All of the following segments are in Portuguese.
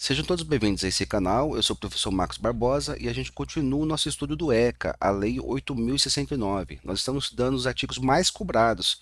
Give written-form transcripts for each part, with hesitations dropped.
Sejam todos bem-vindos a esse canal. Eu sou o professor Marcos Barbosa e a gente continua o nosso estudo do ECA, a Lei 8.069. Nós estamos estudando os artigos mais cobrados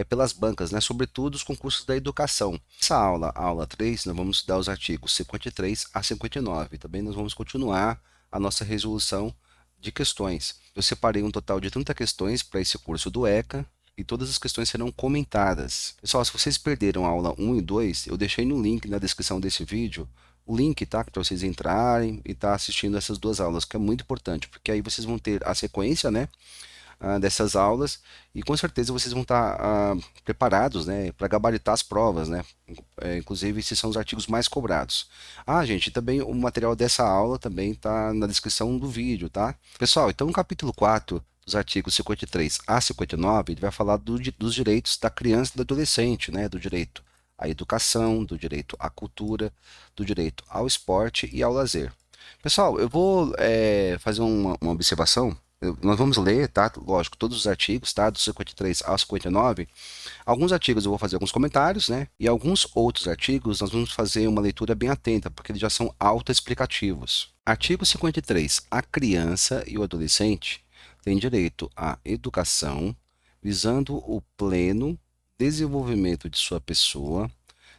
pelas bancas, né, sobretudo os concursos da educação. Essa aula, a aula 3, nós vamos estudar os artigos 53 a 59. Também nós vamos continuar a nossa resolução de questões. Eu separei um total de 30 questões para esse curso do ECA, e todas as questões serão comentadas. Pessoal, se vocês perderam a aula 1 e 2, eu deixei no link na descrição desse vídeo o link, tá? Para vocês entrarem e estar assistindo essas duas aulas, que é muito importante, porque aí vocês vão ter a sequência, né, dessas aulas e com certeza vocês vão estar preparados, né, para gabaritar as provas, né? Inclusive, esses são os artigos mais cobrados. Ah, gente, também o material dessa aula também está na descrição do vídeo, tá? Pessoal, então no capítulo 4 dos artigos 53 a 59, ele vai falar dos direitos da criança e do adolescente, né, do direito à educação, do direito à cultura, do direito ao esporte e ao lazer. Pessoal, eu vou fazer uma observação. Nós vamos ler, tá? Lógico, todos os artigos, tá? Do 53 ao 59. Alguns artigos eu vou fazer alguns comentários, né? E alguns outros artigos nós vamos fazer uma leitura bem atenta, porque eles já são autoexplicativos. Artigo 53. A criança e o adolescente têm direito à educação, visando o pleno desenvolvimento de sua pessoa,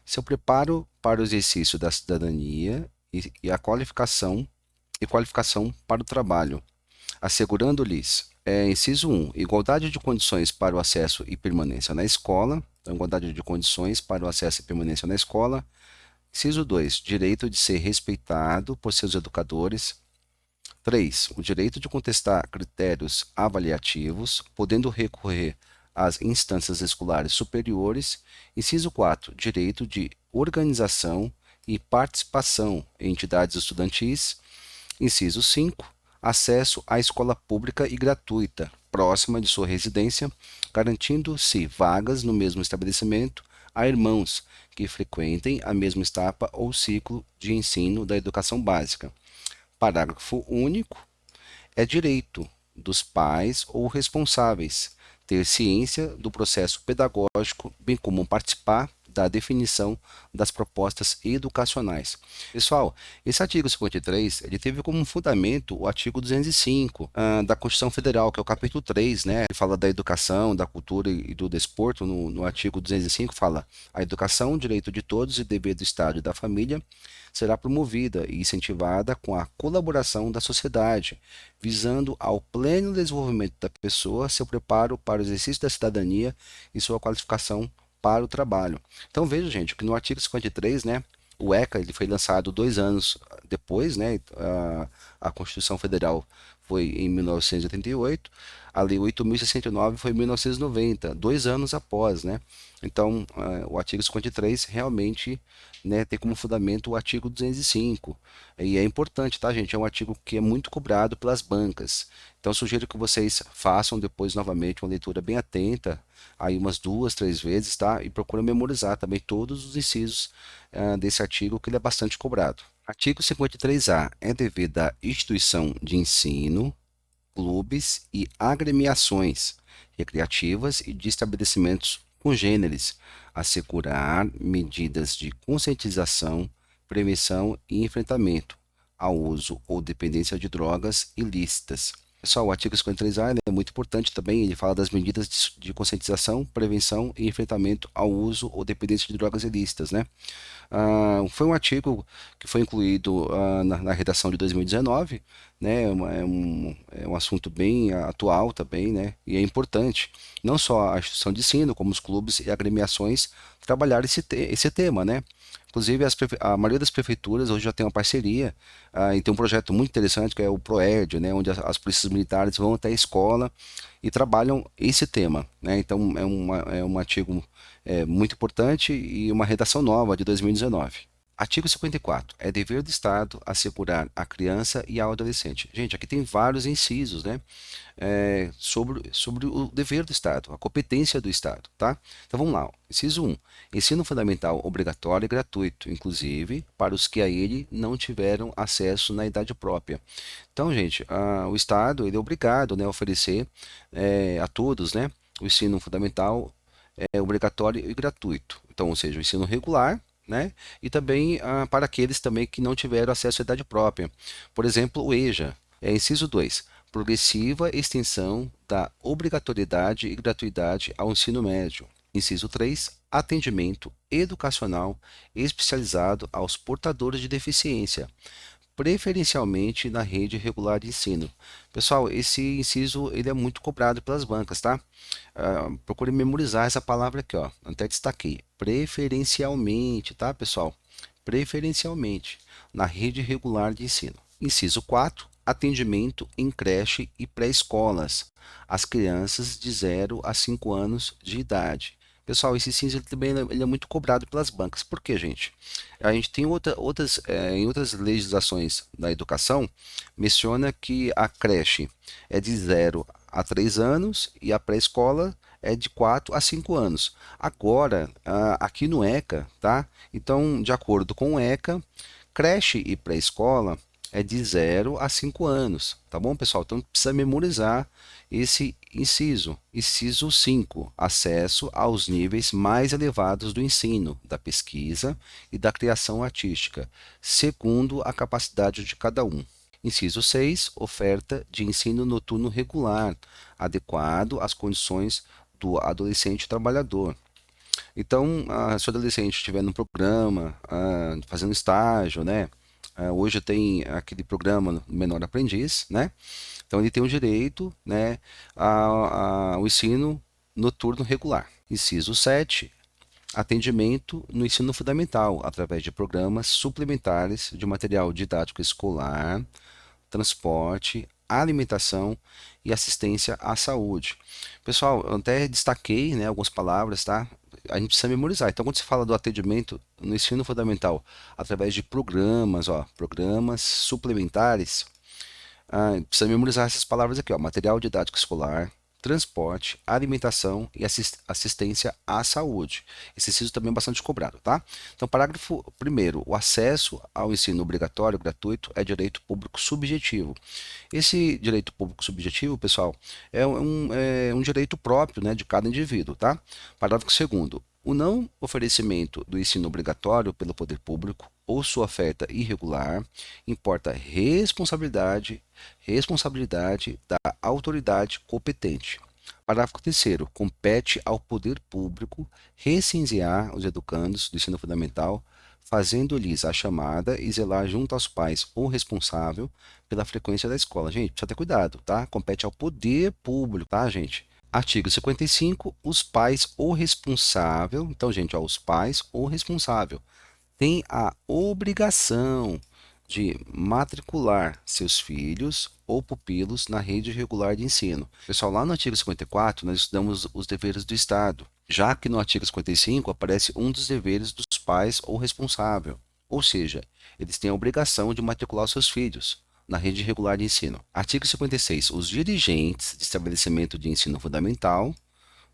seu preparo para o exercício da cidadania e a qualificação para o trabalho, assegurando-lhes, inciso 1, igualdade de condições para o acesso e permanência na escola, então, igualdade de condições para o acesso e permanência na escola. Inciso 2, direito de ser respeitado por seus educadores. 3, o direito de contestar critérios avaliativos, podendo recorrer às instâncias escolares superiores. Inciso 4, direito de organização e participação em entidades estudantis. Inciso 5, acesso à escola pública e gratuita, próxima de sua residência, garantindo-se vagas no mesmo estabelecimento a irmãos que frequentem a mesma etapa ou ciclo de ensino da educação básica. Parágrafo único. É direito dos pais ou responsáveis ter ciência do processo pedagógico, bem como participar da definição das propostas educacionais. Pessoal, esse artigo 53, ele teve como fundamento o artigo 205 da Constituição Federal, que é o capítulo 3, né? Ele fala da educação, da cultura e do desporto. No artigo 205 fala: a educação, direito de todos e dever do Estado e da família, será promovida e incentivada com a colaboração da sociedade, visando ao pleno desenvolvimento da pessoa, seu preparo para o exercício da cidadania e sua qualificação para o trabalho. Então veja, gente, que no artigo 53, né, o ECA ele foi lançado 2 anos depois, né, a Constituição Federal foi em 1988, a Lei 8.069 foi em 1990, 2 anos após, né? Então, o artigo 53 realmente, né, tem como fundamento o artigo 205. E é importante, tá, gente? É um artigo que é muito cobrado pelas bancas. Então, sugiro que vocês façam depois novamente uma leitura bem atenta, aí umas 2, 3 vezes, tá? E procurem memorizar também todos os incisos desse artigo, que ele é bastante cobrado. Artigo 53A. É dever da instituição de ensino, clubes e agremiações recreativas e de estabelecimentos congêneres assegurar medidas de conscientização, prevenção e enfrentamento ao uso ou dependência de drogas ilícitas. Pessoal, o artigo 53A é muito importante também. Ele fala das medidas de conscientização, prevenção e enfrentamento ao uso ou dependência de drogas ilícitas, né? Foi um artigo que foi incluído na redação de 2019, né? É um assunto bem atual também, né? E é importante, não só a instituição de ensino, como os clubes e agremiações trabalhar esse tema, né? Inclusive, a maioria das prefeituras hoje já tem uma parceria e tem um projeto muito interessante que é o ProErd, né? Onde as polícias militares vão até a escola e trabalham esse tema, né? Então, é um artigo muito importante e uma redação nova de 2019. Artigo 54. É dever do Estado assegurar a criança e ao adolescente. Gente, aqui tem vários incisos, né? Sobre o dever do Estado, a competência do Estado, tá? Então vamos lá. Ó. Inciso 1. Ensino fundamental obrigatório e gratuito, inclusive para os que a ele não tiveram acesso na idade própria. Então, gente, o Estado ele é obrigado, né, a oferecer a todos, né, o ensino fundamental obrigatório e gratuito. Então, ou seja, o ensino regular, né? E também para aqueles também que não tiveram acesso à idade própria. Por exemplo, o EJA, inciso 2, progressiva extensão da obrigatoriedade e gratuidade ao ensino médio. Inciso 3, atendimento educacional especializado aos portadores de deficiência, preferencialmente na rede regular de ensino. Pessoal, esse inciso ele é muito cobrado pelas bancas, tá? Procure memorizar essa palavra aqui, ó. Até destaquei. Preferencialmente, tá, pessoal? Preferencialmente na rede regular de ensino. Inciso 4, atendimento em creche e pré-escolas às crianças de 0 a 5 anos de idade. Pessoal, esse cinza ele também ele é muito cobrado pelas bancas. Por quê, gente? A gente tem em outras legislações da educação, menciona que a creche é de 0 a 3 anos e a pré-escola é de 4 a 5 anos. Agora, aqui no ECA, tá? Então, de acordo com o ECA, creche e pré-escola é de 0 a 5 anos, tá bom, pessoal? Então precisa memorizar esse inciso. Inciso 5, acesso aos níveis mais elevados do ensino, da pesquisa e da criação artística, segundo a capacidade de cada um. Inciso 6, oferta de ensino noturno regular, adequado às condições do adolescente trabalhador. Então, se o adolescente estiver no programa, fazendo estágio, né? Hoje tem aquele programa Menor Aprendiz, né? Então ele tem o direito, né, ao ensino noturno regular. Inciso 7, atendimento no ensino fundamental, através de programas suplementares de material didático escolar, transporte, alimentação e assistência à saúde. Pessoal, eu até destaquei, né, algumas palavras, tá? A gente precisa memorizar. Então, quando se fala do atendimento no ensino fundamental, através de programas, ó, programas suplementares, precisa memorizar essas palavras aqui, ó, material didático escolar, transporte, alimentação e assistência à saúde. Esse inciso também é bastante cobrado, tá? Então, parágrafo 1º, o acesso ao ensino obrigatório gratuito é direito público subjetivo. Esse direito público subjetivo, pessoal, é um direito próprio, né, de cada indivíduo, tá? Parágrafo 2º, o não oferecimento do ensino obrigatório pelo poder público ou sua oferta irregular importa responsabilidade da autoridade competente. Parágrafo 3º, compete ao poder público recensear os educandos do ensino fundamental, fazendo-lhes a chamada e zelar junto aos pais ou responsável pela frequência da escola. Gente, precisa ter cuidado, tá? Compete ao poder público, tá, gente? Artigo 55, os pais ou responsável, então, gente, ó, os pais ou responsável têm a obrigação de matricular seus filhos ou pupilos na rede regular de ensino. Pessoal, lá no artigo 54, nós estudamos os deveres do Estado, já que no artigo 55 aparece um dos deveres dos pais ou responsável, ou seja, eles têm a obrigação de matricular seus filhos na rede regular de ensino. Artigo 56. Os dirigentes de estabelecimento de ensino fundamental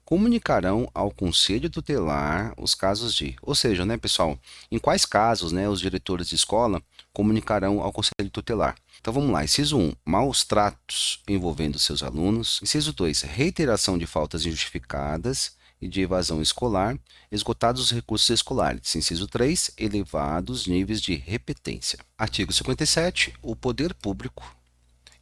comunicarão ao Conselho Tutelar os casos de, ou seja, né, pessoal, em quais casos, né, os diretores de escola comunicarão ao Conselho Tutelar. Então vamos lá, inciso 1, maus tratos envolvendo seus alunos. Inciso 2, reiteração de faltas injustificadas e de evasão escolar, esgotados os recursos escolares. Inciso 3, elevados níveis de repetência. Artigo 57, o poder público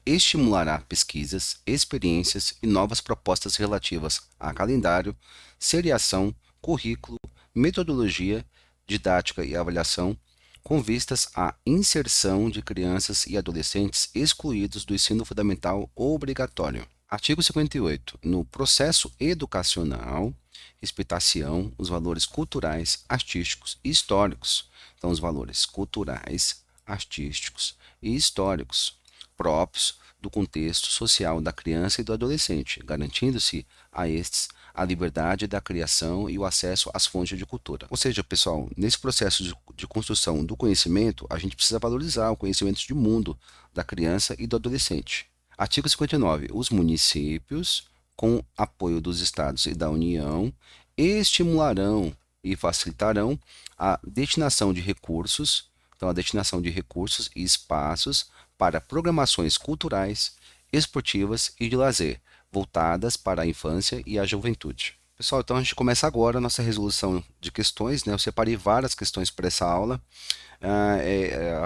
estimulará pesquisas, experiências e novas propostas relativas a calendário, seriação, currículo, metodologia, didática e avaliação, com vistas à inserção de crianças e adolescentes excluídos do ensino fundamental obrigatório. Artigo 58. No processo educacional, respeitar-se-ão os valores culturais, artísticos e históricos. Então, os valores culturais, artísticos e históricos próprios do contexto social da criança e do adolescente, garantindo-se a estes a liberdade da criação e o acesso às fontes de cultura. Ou seja, pessoal, nesse processo de construção do conhecimento, a gente precisa valorizar o conhecimento de mundo da criança e do adolescente. Artigo 59. Os municípios, com apoio dos estados e da União, estimularão e facilitarão a destinação de recursos, então a destinação de recursos e espaços para programações culturais, esportivas e de lazer, voltadas para a infância e a juventude. Pessoal, então a gente começa agora a nossa resolução de questões, né? Eu separei várias questões para essa aula.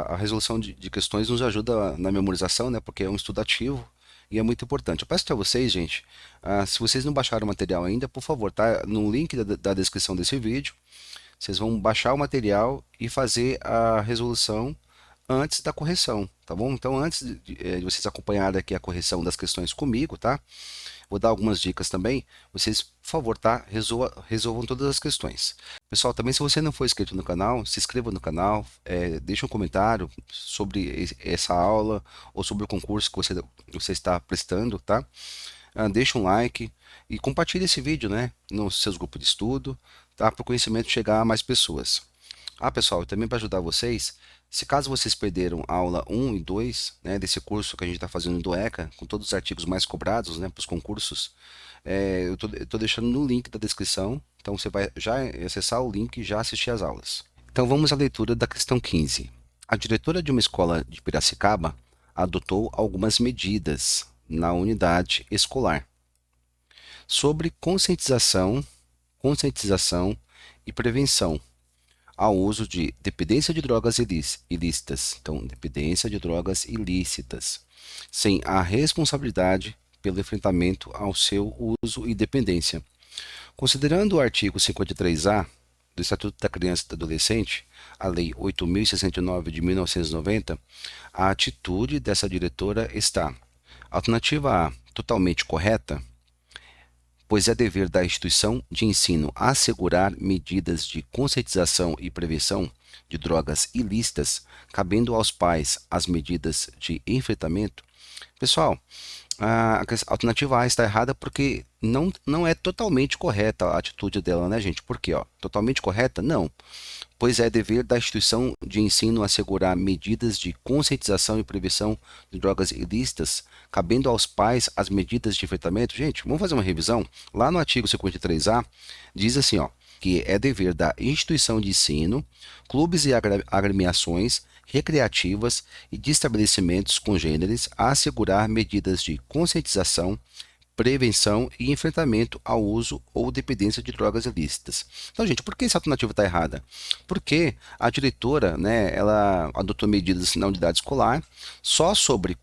A resolução de questões nos ajuda na memorização, né? Porque é um estudo ativo e é muito importante. Eu peço para vocês, gente, se vocês não baixaram o material ainda, por favor, tá no link da descrição desse vídeo. Vocês vão baixar o material e fazer a resolução antes da correção, tá bom? Então, antes de vocês acompanharem aqui a correção das questões comigo, tá? Vou dar algumas dicas também. Vocês, por favor, tá? Resolvam todas as questões. Pessoal, também se você não for inscrito no canal, se inscreva no canal, deixe um comentário sobre essa aula ou sobre o concurso que você está prestando, tá? Deixa um like e compartilhe esse vídeo, né? Nos seus grupos de estudo, tá? Para o conhecimento chegar a mais pessoas. Pessoal, também para ajudar vocês, se caso vocês perderam a aula 1 e 2, né, desse curso que a gente está fazendo do ECA, com todos os artigos mais cobrados, né, para os concursos, eu tô deixando no link da descrição, então você vai já acessar o link e já assistir às aulas. Então vamos à leitura da questão 15. A diretora de uma escola de Piracicaba adotou algumas medidas na unidade escolar sobre conscientização e prevenção ao uso de dependência de drogas ilícitas. Então, dependência de drogas ilícitas, sem a responsabilidade pelo enfrentamento ao seu uso e dependência. Considerando o artigo 53A do Estatuto da Criança e do Adolescente, a Lei 8.069 de 1990, a atitude dessa diretora está: alternativa A, totalmente correta, pois é dever da instituição de ensino assegurar medidas de conscientização e prevenção de drogas ilícitas, cabendo aos pais as medidas de enfrentamento. Pessoal, a alternativa A está errada porque não é totalmente correta a atitude dela, né, gente? Por quê? Totalmente correta? Não. Pois é dever da instituição de ensino assegurar medidas de conscientização e prevenção de drogas ilícitas, cabendo aos pais as medidas de enfrentamento. Gente, vamos fazer uma revisão? Lá no artigo 53A, diz assim, que é dever da instituição de ensino, clubes e agremiações recreativas e de estabelecimentos congêneres a assegurar medidas de conscientização, prevenção e enfrentamento ao uso ou dependência de drogas ilícitas. Então, gente, por que essa alternativa está errada? Porque a diretora, né, ela adotou medidas na unidade escolar só sobre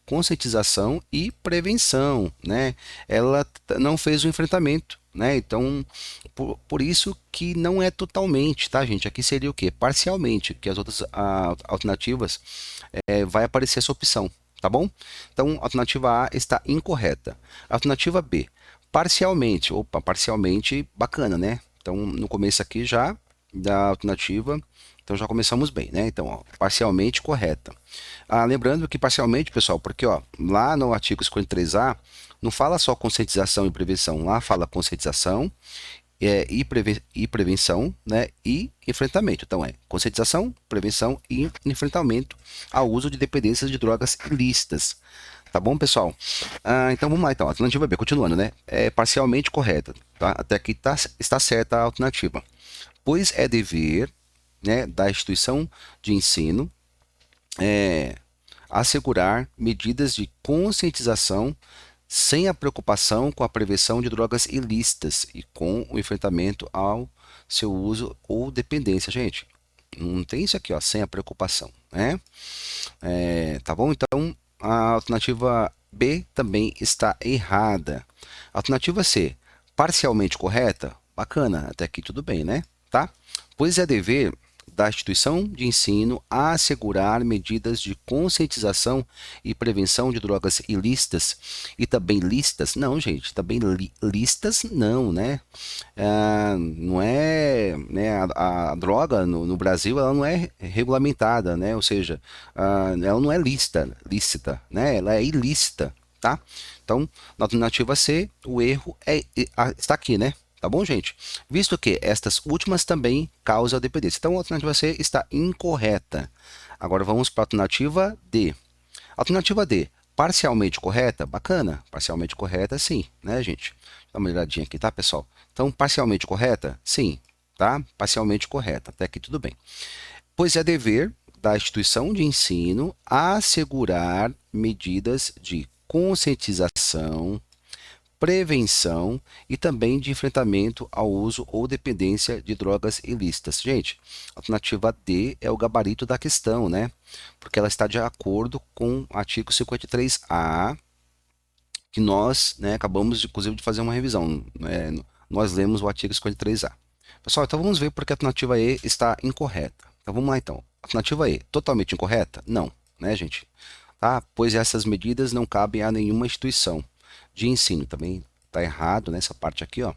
conscientização e prevenção, né? Ela não fez o enfrentamento, né? Então, por isso que não é totalmente, tá, gente? Aqui seria o quê? Parcialmente, que as outras alternativas vai aparecer essa opção, tá bom? Então, a alternativa A está incorreta. A alternativa B, parcialmente. Opa, parcialmente, bacana, né? Então, no começo aqui já da alternativa, então já começamos bem, né? Então, parcialmente correta. Lembrando que parcialmente, pessoal, porque lá no artigo 53A, não fala só conscientização e prevenção, lá fala conscientização e prevenção, né, e enfrentamento. Então, conscientização, prevenção e enfrentamento ao uso de dependências de drogas ilícitas. Tá bom, pessoal? Então, vamos lá, então. Alternativa B, continuando, né? É parcialmente correta, tá? Até aqui está certa a alternativa. Pois é dever, né, da instituição de ensino assegurar medidas de conscientização sem a preocupação com a prevenção de drogas ilícitas e com o enfrentamento ao seu uso ou dependência. Gente, não tem isso aqui, sem a preocupação, né? Tá bom? Então, a alternativa B também está errada. Alternativa C, parcialmente correta? Bacana, até aqui tudo bem, né? Tá? Pois é dever da instituição de ensino a assegurar medidas de conscientização e prevenção de drogas ilícitas e também lícitas. Não, gente, também lícitas não, né? Não é, né, a droga no Brasil ela não é regulamentada, né? Ou seja, ela não é lícita, né? Ela é ilícita, tá? Então, na alternativa C, o erro está aqui, né? Tá bom, gente? Visto que estas últimas também causam dependência. Então, a alternativa C está incorreta. Agora vamos para a alternativa D. Alternativa D, parcialmente correta? Bacana. Parcialmente correta, sim, né, gente? Dá uma olhadinha aqui, tá, pessoal? Então, parcialmente correta? Sim, tá? Parcialmente correta. Até aqui tudo bem. Pois é dever da instituição de ensino assegurar medidas de conscientização, prevenção e também de enfrentamento ao uso ou dependência de drogas ilícitas. Gente, a alternativa D é o gabarito da questão, né? Porque ela está de acordo com o artigo 53A, que nós, né, acabamos, inclusive, de fazer uma revisão. Nós lemos o artigo 53A. Pessoal, então vamos ver porque a alternativa E está incorreta. Então vamos lá, então. Alternativa E, totalmente incorreta? Não, né, gente? Tá? Pois essas medidas não cabem a nenhuma instituição de ensino. Também está errado nessa parte aqui, ó.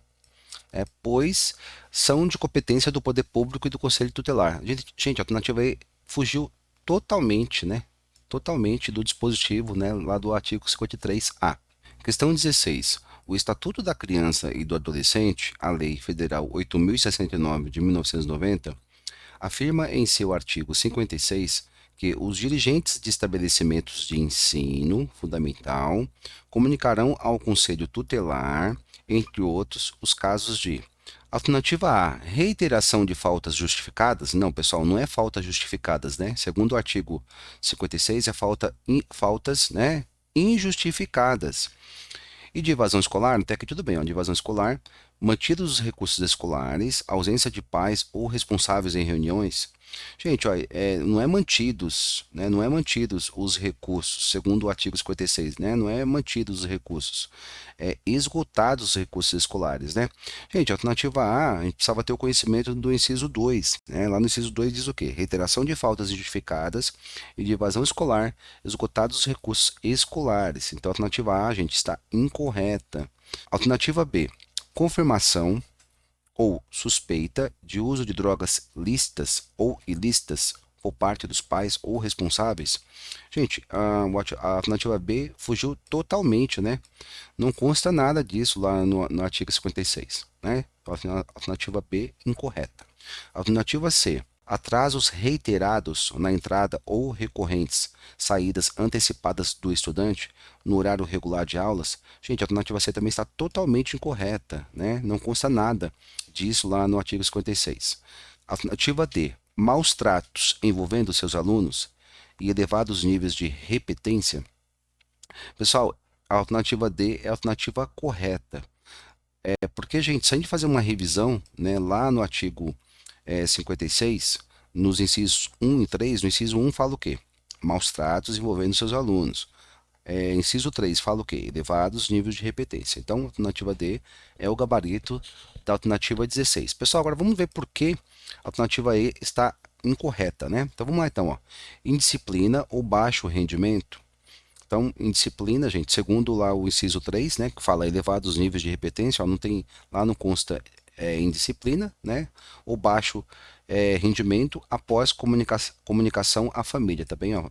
Pois são de competência do poder público e do conselho tutelar. Gente, a alternativa E fugiu totalmente, né? Totalmente do dispositivo, né, lá do artigo 53A. Questão 16. O Estatuto da Criança e do Adolescente, a Lei Federal 8.069 de 1990, afirma em seu artigo 56 que os dirigentes de estabelecimentos de ensino fundamental comunicarão ao Conselho Tutelar, entre outros, os casos de alternativa A, reiteração de faltas justificadas. Não, pessoal, não é faltas justificadas, né? Segundo o artigo 56, é faltas, né, injustificadas. E de evasão escolar, até que tudo bem, ó, de evasão escolar, mantidos os recursos escolares, ausência de pais ou responsáveis em reuniões. Gente, ó, não é mantidos, né? Não é mantidos os recursos, segundo o artigo 56, né? Não é mantidos os recursos, é esgotados os recursos escolares, né? Gente, a alternativa A, a gente precisava ter o conhecimento do inciso 2, né? Lá no inciso 2 diz o quê? Reiteração de faltas injustificadas e de evasão escolar, esgotados os recursos escolares. Então, a alternativa A, gente, está incorreta. Alternativa B, confirmação ou suspeita de uso de drogas lícitas ou ilícitas por parte dos pais ou responsáveis. Gente, a alternativa B fugiu totalmente, né? Não consta nada disso lá no artigo 56, né? Então, a alternativa B incorreta. Alternativa C, atrasos reiterados na entrada ou recorrentes saídas antecipadas do estudante no horário regular de aulas. Gente, a alternativa C também está totalmente incorreta, né? Não consta nada disso lá no artigo 56. Alternativa D, maus tratos envolvendo seus alunos e elevados níveis de repetência. Pessoal, a alternativa D é a alternativa correta. Porque, gente, se a gente fazer uma revisão, né, lá no artigo 56, nos incisos 1 e 3, no inciso 1 fala o quê? Maus tratos envolvendo seus alunos. Inciso 3 fala o quê? Elevados níveis de repetência. Então, a alternativa D é o gabarito da alternativa 16. Pessoal, agora vamos ver por que a alternativa E está incorreta, né? Então, vamos lá, então, ó. Indisciplina ou baixo rendimento. Então, indisciplina, gente, segundo lá o inciso 3, né, que fala elevados níveis de repetência, ó, não tem, lá não consta indisciplina, né, ou baixo rendimento após comunicação à família, tá bem, ó,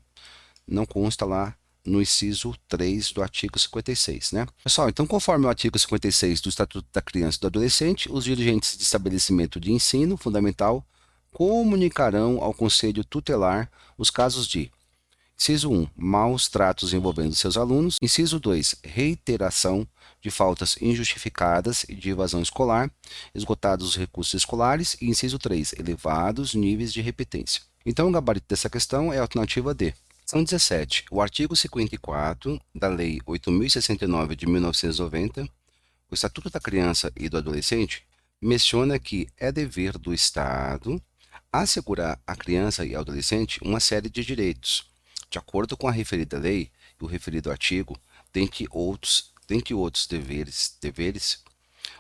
não consta lá no inciso 3 do artigo 56, né? Pessoal, então conforme o artigo 56 do Estatuto da Criança e do Adolescente, os dirigentes de estabelecimento de ensino fundamental comunicarão ao Conselho Tutelar os casos de inciso 1, maus tratos envolvendo seus alunos. Inciso 2, reiteração de faltas injustificadas e de evasão escolar, esgotados os recursos escolares. E inciso 3, elevados níveis de repetência. Então, o gabarito dessa questão é a alternativa D. Questão 17. O artigo 54 da Lei 8.069 de 1990, o Estatuto da Criança e do Adolescente, menciona que é dever do Estado assegurar à criança e ao adolescente uma série de direitos. De acordo com a referida lei e o referido artigo, dentre outros deveres,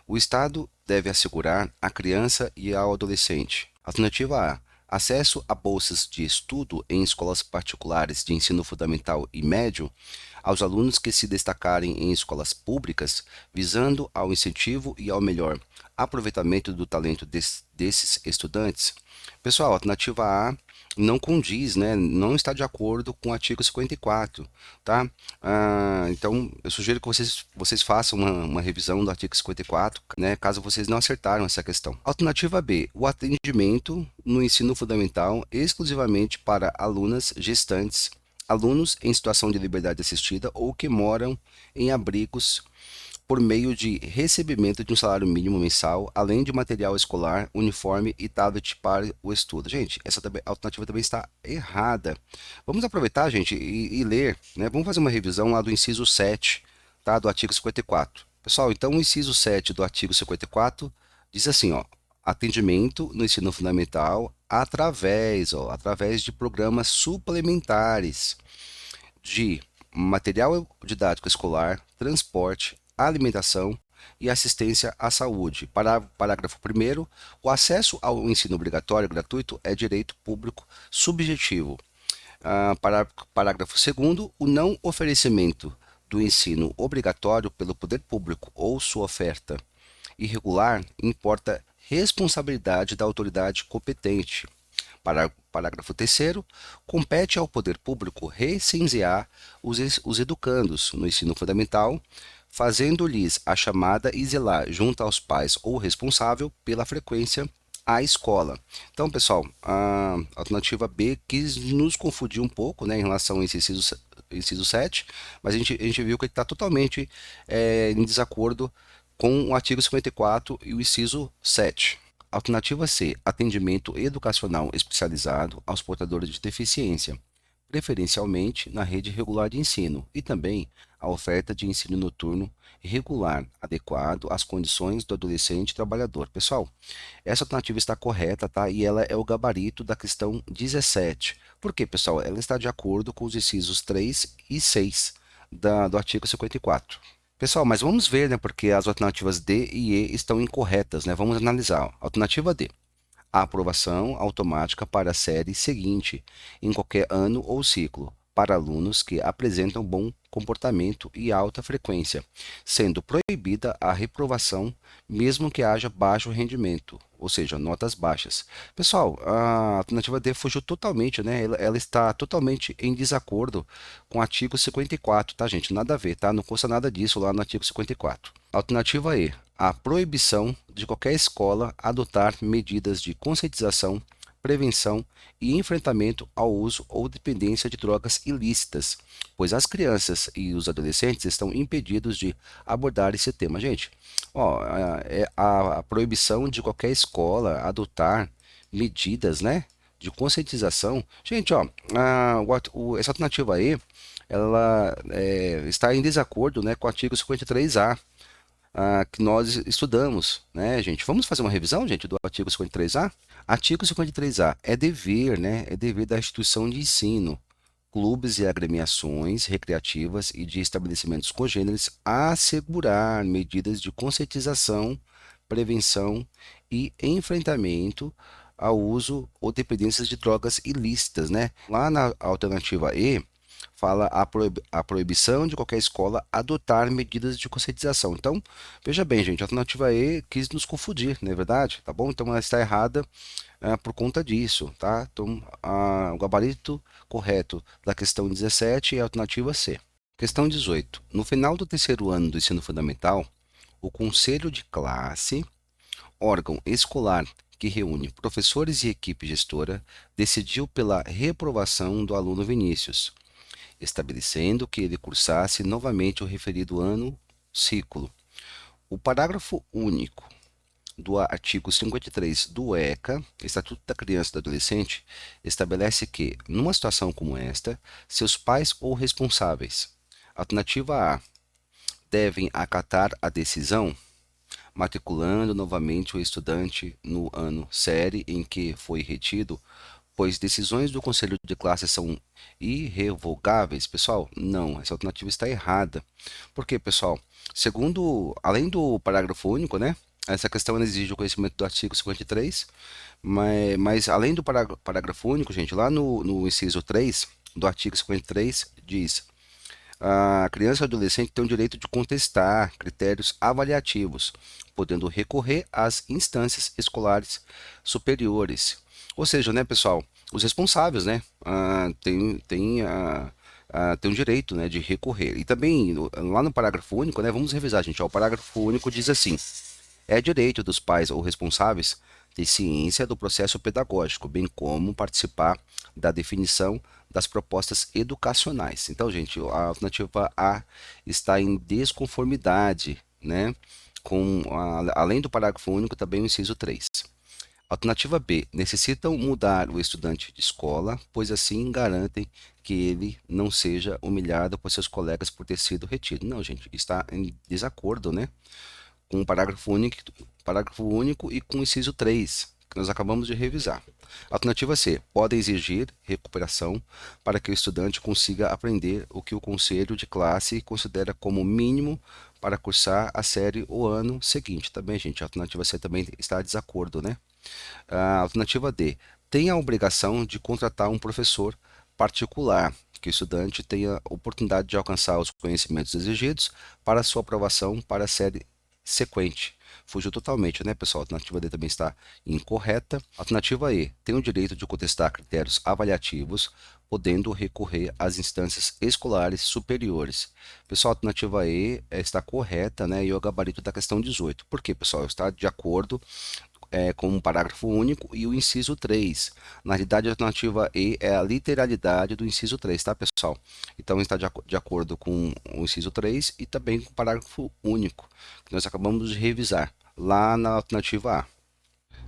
o Estado deve assegurar à criança e ao adolescente. Alternativa A, acesso a bolsas de estudo em escolas particulares de ensino fundamental e médio aos alunos que se destacarem em escolas públicas, visando ao incentivo e ao melhor aproveitamento do talento desses estudantes. Pessoal, a alternativa A não condiz, né? Não está de acordo com o artigo 54, tá? Então, eu sugiro que vocês façam uma revisão do artigo 54, né? Caso vocês não acertaram essa questão. Alternativa B, o atendimento no ensino fundamental exclusivamente para alunas gestantes, alunos em situação de liberdade assistida ou que moram em abrigos por meio de recebimento de um salário mínimo mensal, além de material escolar, uniforme e tablet para o estudo. Gente, essa alternativa também está errada. Vamos aproveitar, gente, e ler, né? Vamos fazer uma revisão lá do inciso 7, tá? Do artigo 54. Pessoal, então o inciso 7 do artigo 54 diz assim, ó, atendimento no ensino fundamental através de programas suplementares de material didático escolar, transporte, alimentação e assistência à saúde. Parágrafo 1º, o acesso ao ensino obrigatório gratuito é direito público subjetivo. Parágrafo 2º, o não oferecimento do ensino obrigatório pelo poder público ou sua oferta irregular importa responsabilidade da autoridade competente. Parágrafo 3º, compete ao poder público recensear os educandos no ensino fundamental, fazendo-lhes a chamada e zelar junto aos pais ou responsável pela frequência à escola. Então, pessoal, a alternativa B quis nos confundir um pouco, né, em relação a esse inciso 7, mas a gente viu que ele está totalmente em desacordo com o artigo 54 e o inciso 7. Alternativa C, atendimento educacional especializado aos portadores de deficiência, preferencialmente na rede regular de ensino, e também a oferta de ensino noturno regular, adequado às condições do adolescente trabalhador. Pessoal, essa alternativa está correta, tá? E ela é o gabarito da questão 17. Por quê, pessoal? Ela está de acordo com os incisos 3 e 6 do artigo 54. Pessoal, mas vamos ver, né? Porque as alternativas D e E estão incorretas, né? Vamos analisar. Alternativa D. A aprovação automática para a série seguinte, em qualquer ano ou ciclo, para alunos que apresentam bom comportamento e alta frequência, sendo proibida a reprovação mesmo que haja baixo rendimento, ou seja, notas baixas. Pessoal, a alternativa D fugiu totalmente, né? Ela está totalmente em desacordo com o artigo 54, tá, gente? Nada a ver, tá? Não consta nada disso lá no artigo 54. Alternativa E, a proibição de qualquer escola adotar medidas de conscientização, prevenção e enfrentamento ao uso ou dependência de drogas ilícitas, pois as crianças e os adolescentes estão impedidos de abordar esse tema. Gente, ó, é a proibição de qualquer escola adotar medidas, né, de conscientização. Gente, ó, essa alternativa aí, ela está em desacordo, né, com o artigo 53A, que nós estudamos, né, gente? Vamos fazer uma revisão, gente, do artigo 53A? Artigo 53A é dever, né? É dever da instituição de ensino, clubes e agremiações recreativas e de estabelecimentos congêneres assegurar medidas de conscientização, prevenção e enfrentamento ao uso ou dependências de drogas ilícitas, né? Lá na alternativa E, fala a proibição de qualquer escola adotar medidas de conscientização. Então, veja bem, gente, a alternativa E quis nos confundir, não é verdade? Tá bom? Então, ela está errada por conta disso, tá? Então, o gabarito correto da questão 17 é a alternativa C. Questão 18. No final do terceiro ano do ensino fundamental, o conselho de classe, órgão escolar que reúne professores e equipe gestora, decidiu pela reprovação do aluno Vinícius, estabelecendo que ele cursasse novamente o referido ano ciclo. O parágrafo único do artigo 53 do ECA, Estatuto da Criança e do Adolescente, estabelece que, numa situação como esta, seus pais ou responsáveis, alternativa A, devem acatar a decisão, matriculando novamente o estudante no ano série em que foi retido, pois decisões do conselho de classe são irrevogáveis. Pessoal, não, essa alternativa está errada. Por quê, pessoal? Segundo, além do parágrafo único, né? Essa questão exige o conhecimento do artigo 53, mas além do parágrafo único, gente, lá no inciso 3 do artigo 53 diz: a criança e adolescente têm o direito de contestar critérios avaliativos, podendo recorrer às instâncias escolares superiores. Ou seja, né, pessoal, os responsáveis, né, têm o direito, né, de recorrer. E também, lá no parágrafo único, né, vamos revisar, gente, ó, o parágrafo único diz assim: é direito dos pais ou responsáveis ter ciência do processo pedagógico, bem como participar da definição das propostas educacionais. Então, gente, a alternativa A está em desconformidade, né, além do parágrafo único, também o inciso 3. Alternativa B, necessitam mudar o estudante de escola, pois assim garantem que ele não seja humilhado por seus colegas por ter sido retido. Não, gente, está em desacordo, né, com o parágrafo único e com o inciso 3, que nós acabamos de revisar. Alternativa C, podem exigir recuperação para que o estudante consiga aprender o que o conselho de classe considera como mínimo para cursar a série o ano seguinte. Também, gente, a alternativa C também está em desacordo, né? A alternativa D, tem a obrigação de contratar um professor particular, que o estudante tenha oportunidade de alcançar os conhecimentos exigidos para sua aprovação para a série sequente. Fugiu totalmente, né, pessoal? A alternativa D também está incorreta. Alternativa E, tem o direito de contestar critérios avaliativos, podendo recorrer às instâncias escolares superiores. Pessoal, a alternativa E está correta, né, e o gabarito da questão 18. Por quê, pessoal? Está de acordo com um parágrafo único e o inciso 3. Na realidade, a alternativa E é a literalidade do inciso 3, tá, pessoal? Então, está de acordo com o inciso 3 e também com o parágrafo único, que nós acabamos de revisar lá na alternativa A.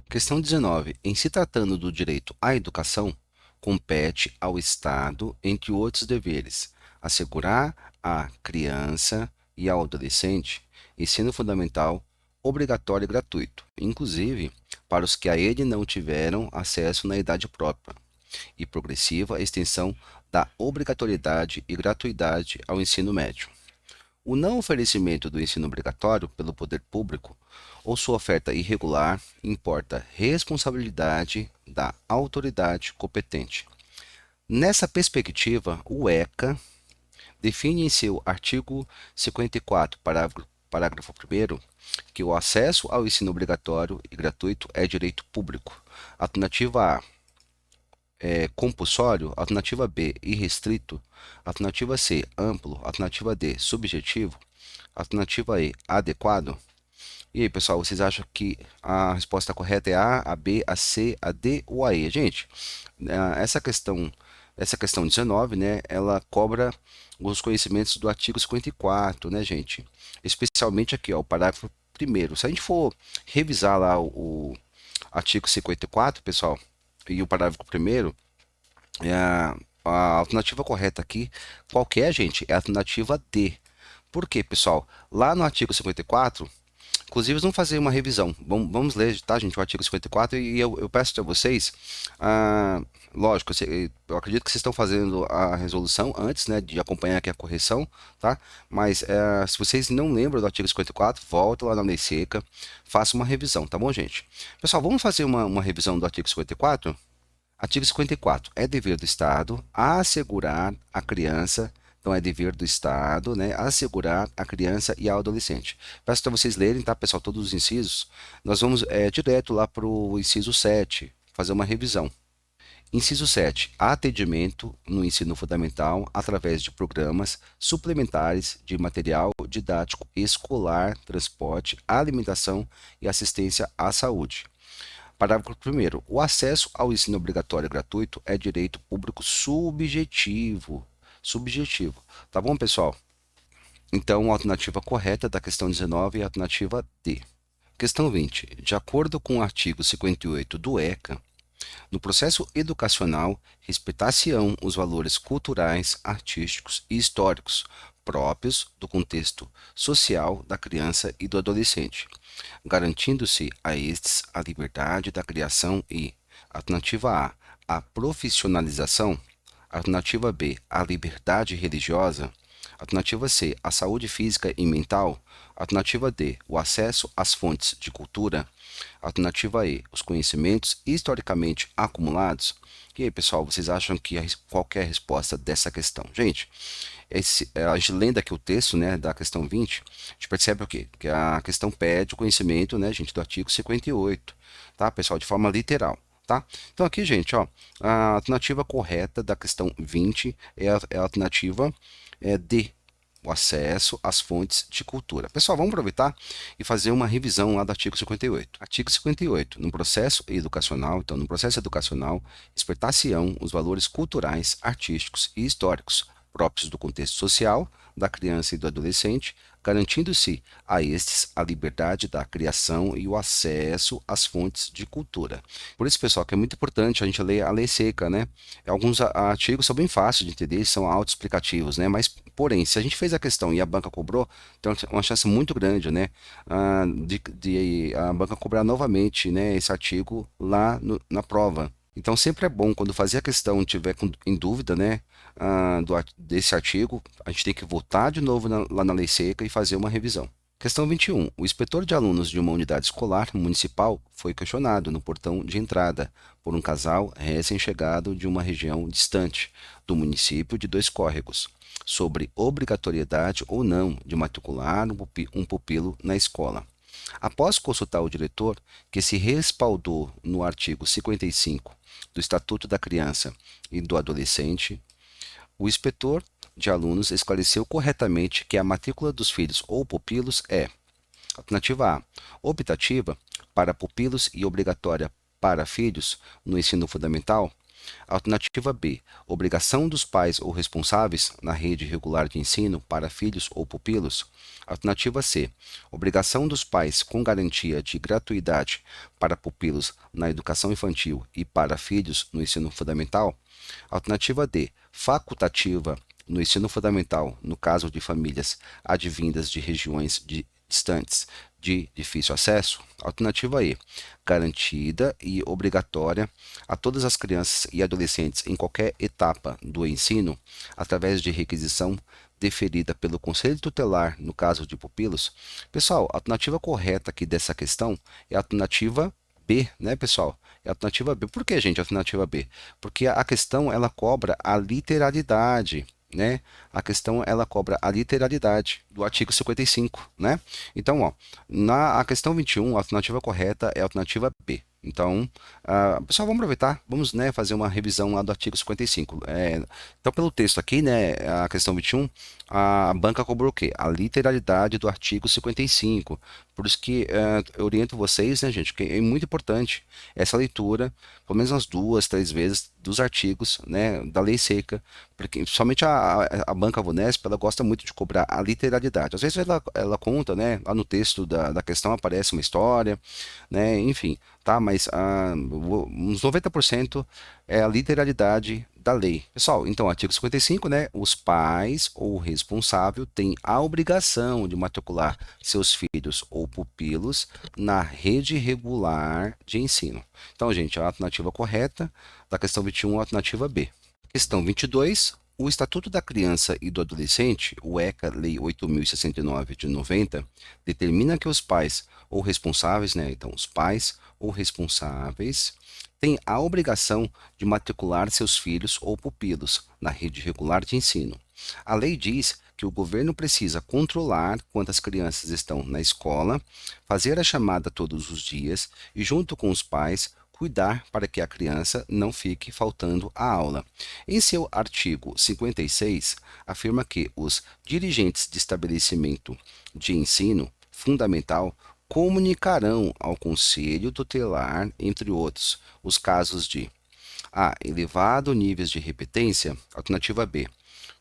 Questão 19. Em se tratando do direito à educação, compete ao Estado, entre outros deveres, assegurar à criança e ao adolescente ensino fundamental obrigatório e gratuito, inclusive para os que a ele não tiveram acesso na idade própria, e progressiva extensão da obrigatoriedade e gratuidade ao ensino médio. O não oferecimento do ensino obrigatório pelo poder público ou sua oferta irregular importa responsabilidade da autoridade competente. Nessa perspectiva, o ECA define em seu artigo 54, parágrafo 1º, que o acesso ao ensino obrigatório e gratuito é direito público. Alternativa A, compulsório. Alternativa B, irrestrito. Alternativa C, amplo. Alternativa D, subjetivo. Alternativa E, adequado. E aí, pessoal, vocês acham que a resposta correta é a B, a C, a D ou a E? Gente, essa questão 19, né, ela cobra os conhecimentos do artigo 54, né, gente? Especialmente aqui, ó, o parágrafo primeiro. Se a gente for revisar lá o artigo 54, pessoal, e o parágrafo primeiro, é a alternativa correta aqui, qualquer, gente, é a alternativa D. Por quê, pessoal? Lá no artigo 54, inclusive, vamos fazer uma revisão. Vamos ler, tá, gente, o artigo 54 e eu peço a vocês, lógico, eu acredito que vocês estão fazendo a resolução antes, né, de acompanhar aqui a correção, tá? Mas se vocês não lembram do artigo 54, volta lá na lei seca, faça uma revisão, tá bom, gente? Pessoal, vamos fazer uma revisão do artigo 54? Artigo 54. É dever do Estado assegurar a criança, então é dever do Estado, né, assegurar a criança e ao adolescente. Peço para vocês lerem, tá, pessoal, todos os incisos. Nós vamos direto lá para o inciso 7, fazer uma revisão. Inciso 7. Atendimento no ensino fundamental através de programas suplementares de material didático escolar, transporte, alimentação e assistência à saúde. Parágrafo 1º. O acesso ao ensino obrigatório e gratuito é direito público subjetivo. Subjetivo. Tá bom, pessoal? Então, a alternativa correta da questão 19 é a alternativa D. Questão 20. De acordo com o artigo 58 do ECA, no processo educacional, respeitar-se-ão os valores culturais, artísticos e históricos próprios do contexto social da criança e do adolescente, garantindo-se a estes a liberdade da criação e, alternativa A profissionalização, alternativa B, a liberdade religiosa, alternativa C, a saúde física e mental, alternativa D, o acesso às fontes de cultura, alternativa E, os conhecimentos historicamente acumulados. E aí, pessoal, vocês acham que qual que é a resposta dessa questão? Gente, a gente lendo aqui o texto, né, da questão 20, a gente percebe o quê? Que a questão pede o conhecimento, né, gente, do artigo 58, tá, pessoal, de forma literal. Tá? Então aqui, gente, ó, a alternativa correta da questão 20 é a alternativa D, o acesso às fontes de cultura. Pessoal, vamos aproveitar e fazer uma revisão lá do artigo 58. Artigo 58. No processo educacional, respeitar-se-ão os valores culturais, artísticos e históricos próprios do contexto social da criança e do adolescente, garantindo-se a estes a liberdade da criação e o acesso às fontes de cultura. Por isso, pessoal, que é muito importante a gente ler a lei seca, né? Alguns artigos são bem fáceis de entender, são autoexplicativos, né? Mas, porém, se a gente fez a questão e a banca cobrou, tem uma chance muito grande, né? De a banca cobrar novamente, né, esse artigo lá na prova. Então, sempre é bom, quando fazer a questão tiver em dúvida, né, desse artigo, a gente tem que voltar de novo lá na lei seca e fazer uma revisão. Questão 21. O inspetor de alunos de uma unidade escolar municipal foi questionado no portão de entrada por um casal recém-chegado de uma região distante do município de Dois Córregos sobre obrigatoriedade ou não de matricular um pupilo na escola. Após consultar o diretor, que se respaldou no artigo 55 do Estatuto da Criança e do Adolescente, o inspetor de alunos esclareceu corretamente que a matrícula dos filhos ou pupilos é: alternativa A, optativa para pupilos e obrigatória para filhos no ensino fundamental. Alternativa B, obrigação dos pais ou responsáveis na rede regular de ensino para filhos ou pupilos. Alternativa C, obrigação dos pais com garantia de gratuidade para pupilos na educação infantil e para filhos no ensino fundamental. Alternativa D, facultativa no ensino fundamental, no caso de famílias advindas de regiões distantes de difícil acesso. Alternativa E, garantida e obrigatória a todas as crianças e adolescentes em qualquer etapa do ensino, através de requisição deferida pelo Conselho Tutelar no caso de pupilos. Pessoal, a alternativa correta aqui dessa questão é a alternativa B, né, pessoal? É a alternativa B. Por que, gente, a alternativa B? Porque a questão ela cobra a literalidade, né? A questão ela cobra a literalidade do artigo 55, né? Então, ó, a questão 21, a alternativa correta é a alternativa B. Então, pessoal, vamos aproveitar, vamos, né, fazer uma revisão lá do artigo 55. Então, pelo texto aqui, né, a questão 21, a banca cobrou o quê? A literalidade do artigo 55. Por isso que eu oriento vocês, né, gente, que é muito importante essa leitura, pelo menos umas 2, 3 vezes, dos artigos, né, da lei seca, porque somente a banca Vunesp, ela gosta muito de cobrar a literalidade. Às vezes ela conta, né, lá no texto da questão aparece uma história, né, enfim, tá? Mas uns 90% é a literalidade da lei. Pessoal, então, artigo 55, né? Os pais ou o responsável têm a obrigação de matricular seus filhos ou pupilos na rede regular de ensino. Então, gente, a alternativa correta da questão 21 é a alternativa B. Questão 22. O Estatuto da Criança e do Adolescente, o ECA, Lei 8.069 de 90, determina que os pais ou responsáveis, né? Então, os pais ou responsáveis têm a obrigação de matricular seus filhos ou pupilos na rede regular de ensino. A lei diz que o governo precisa controlar quantas crianças estão na escola, fazer a chamada todos os dias e, junto com os pais, cuidar para que a criança não fique faltando à aula. Em seu artigo 56, afirma que os dirigentes de estabelecimento de ensino fundamental comunicarão ao Conselho Tutelar, entre outros, os casos de A. Elevado níveis de repetência, alternativa B.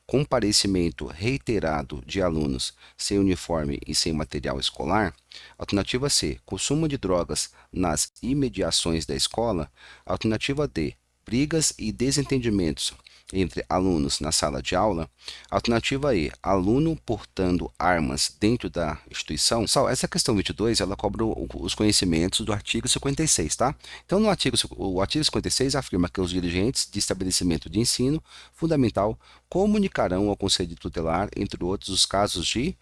Comparecimento reiterado de alunos sem uniforme e sem material escolar. Alternativa C. Consumo de drogas nas imediações da escola. Alternativa D. Brigas e desentendimentos entre alunos na sala de aula. Alternativa E, aluno portando armas dentro da instituição. Pessoal, essa questão 22, ela cobra os conhecimentos do artigo 56, tá? Então, o artigo 56 afirma que os dirigentes de estabelecimento de ensino fundamental comunicarão ao Conselho Tutelar, entre outros, os casos de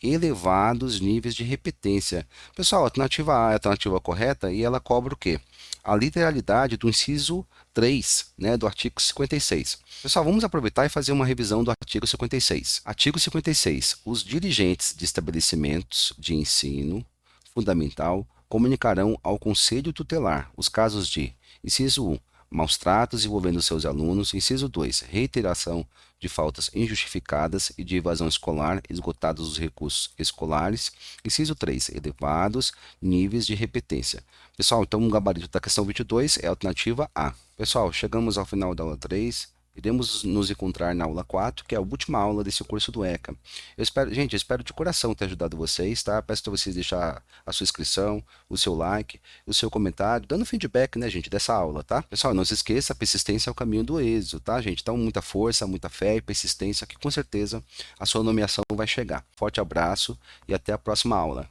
elevados níveis de repetência. Pessoal, a alternativa A é a alternativa correta e ela cobra o quê? A literalidade do inciso 3, né, do artigo 56. Pessoal, vamos aproveitar e fazer uma revisão do artigo 56. Artigo 56. Os dirigentes de estabelecimentos de ensino fundamental comunicarão ao Conselho Tutelar os casos de: inciso 1, maus tratos envolvendo seus alunos; inciso 2, reiteração de faltas injustificadas e de evasão escolar, esgotados os recursos escolares; inciso 3, elevados níveis de repetência. Pessoal, então o gabarito da questão 22 é a alternativa A. Pessoal, chegamos ao final da aula 3. Iremos nos encontrar na aula 4, que é a última aula desse curso do ECA. Gente, eu espero de coração ter ajudado vocês, tá? Peço para vocês deixar a sua inscrição, o seu like, o seu comentário, dando feedback, né, gente, dessa aula, tá? Pessoal, não se esqueça, a persistência é o caminho do êxito, tá, gente? Então, muita força, muita fé e persistência, que com certeza a sua nomeação vai chegar. Forte abraço e até a próxima aula.